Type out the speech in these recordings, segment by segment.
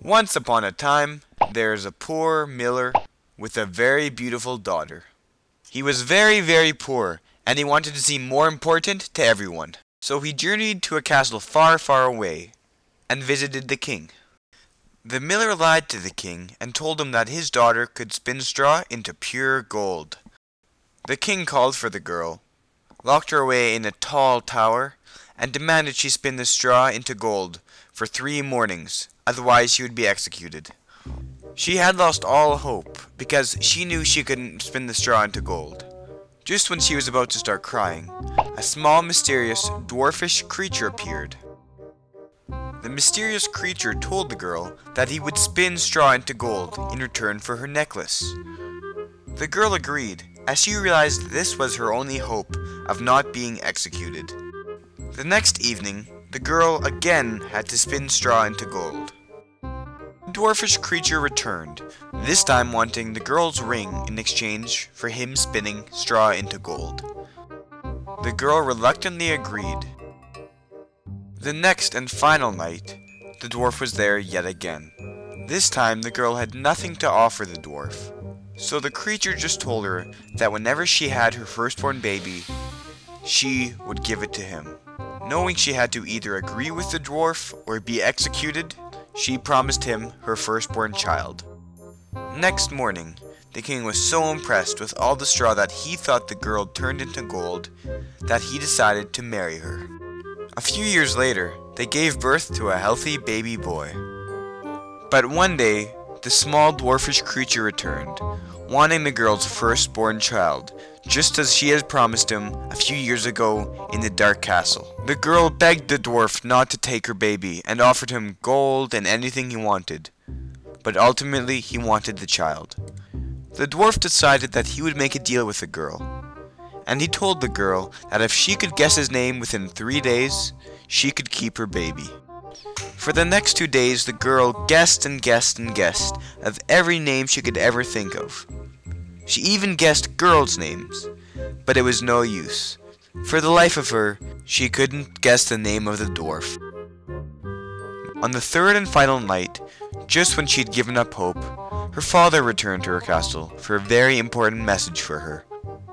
Once upon a time, there is a poor miller with a very beautiful daughter. He was very, very poor, and he wanted to seem more important to everyone. So he journeyed to a castle far, far away, and visited the king. The miller lied to the king and told him that his daughter could spin straw into pure gold. The king called for the girl, locked her away in a tall tower, and demanded she spin the straw into gold for 3 mornings, otherwise she would be executed. She had lost all hope, because she knew she couldn't spin the straw into gold. Just when she was about to start crying, a small, mysterious, dwarfish creature appeared. The mysterious creature told the girl that he would spin straw into gold in return for her necklace. The girl agreed, as she realized this was her only hope of not being executed. The next evening, the girl again had to spin straw into gold. The dwarfish creature returned, this time wanting the girl's ring in exchange for him spinning straw into gold. The girl reluctantly agreed. The next and final night, the dwarf was there yet again. This time the girl had nothing to offer the dwarf, so the creature just told her that whenever she had her firstborn baby, she would give it to him. Knowing she had to either agree with the dwarf or be executed, she promised him her firstborn child. Next morning, the king was so impressed with all the straw that he thought the girl turned into gold that he decided to marry her. A few years later, they gave birth to a healthy baby boy. But one day, the small dwarfish creature returned, wanting the girl's firstborn child, just as she had promised him a few years ago in the dark castle. The girl begged the dwarf not to take her baby and offered him gold and anything he wanted, but ultimately he wanted the child. The dwarf decided that he would make a deal with the girl, and he told the girl that if she could guess his name within 3 days, she could keep her baby. For the next 2 days, the girl guessed and guessed and guessed of every name she could ever think of. She even guessed girls' names, but it was no use. For the life of her, she couldn't guess the name of the dwarf. On the 3rd and final night, just when she'd given up hope, her father returned to her castle for a very important message for her.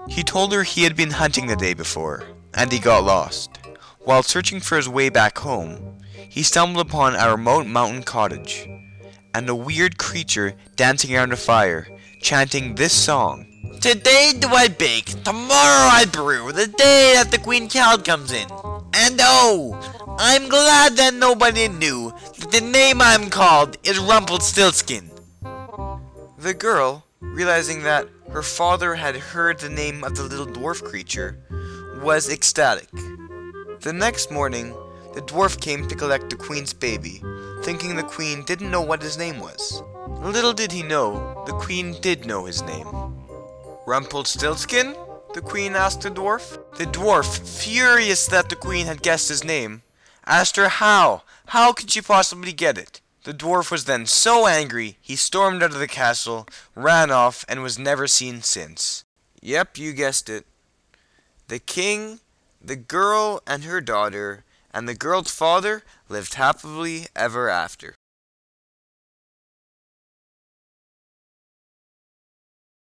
He told her he had been hunting the day before, and he got lost. While searching for his way back home, he stumbled upon a remote mountain cottage, and a weird creature dancing around a fire, chanting this song. Today do I bake, tomorrow I brew, the day that the queen child comes in. And oh, I'm glad that nobody knew that the name I'm called is Rumpelstiltskin. The girl, realizing that her father had heard the name of the little dwarf creature, was ecstatic. The next morning, the dwarf came to collect the queen's baby, thinking the queen didn't know what his name was. Little did he know, the queen did know his name. Rumpelstiltskin? The queen asked the dwarf. The dwarf, furious that the queen had guessed his name, asked her how. How could she possibly get it? The dwarf was then so angry, he stormed out of the castle, ran off, and was never seen since. Yep, you guessed it. The king, the girl and her daughter, and the girl's father lived happily ever after.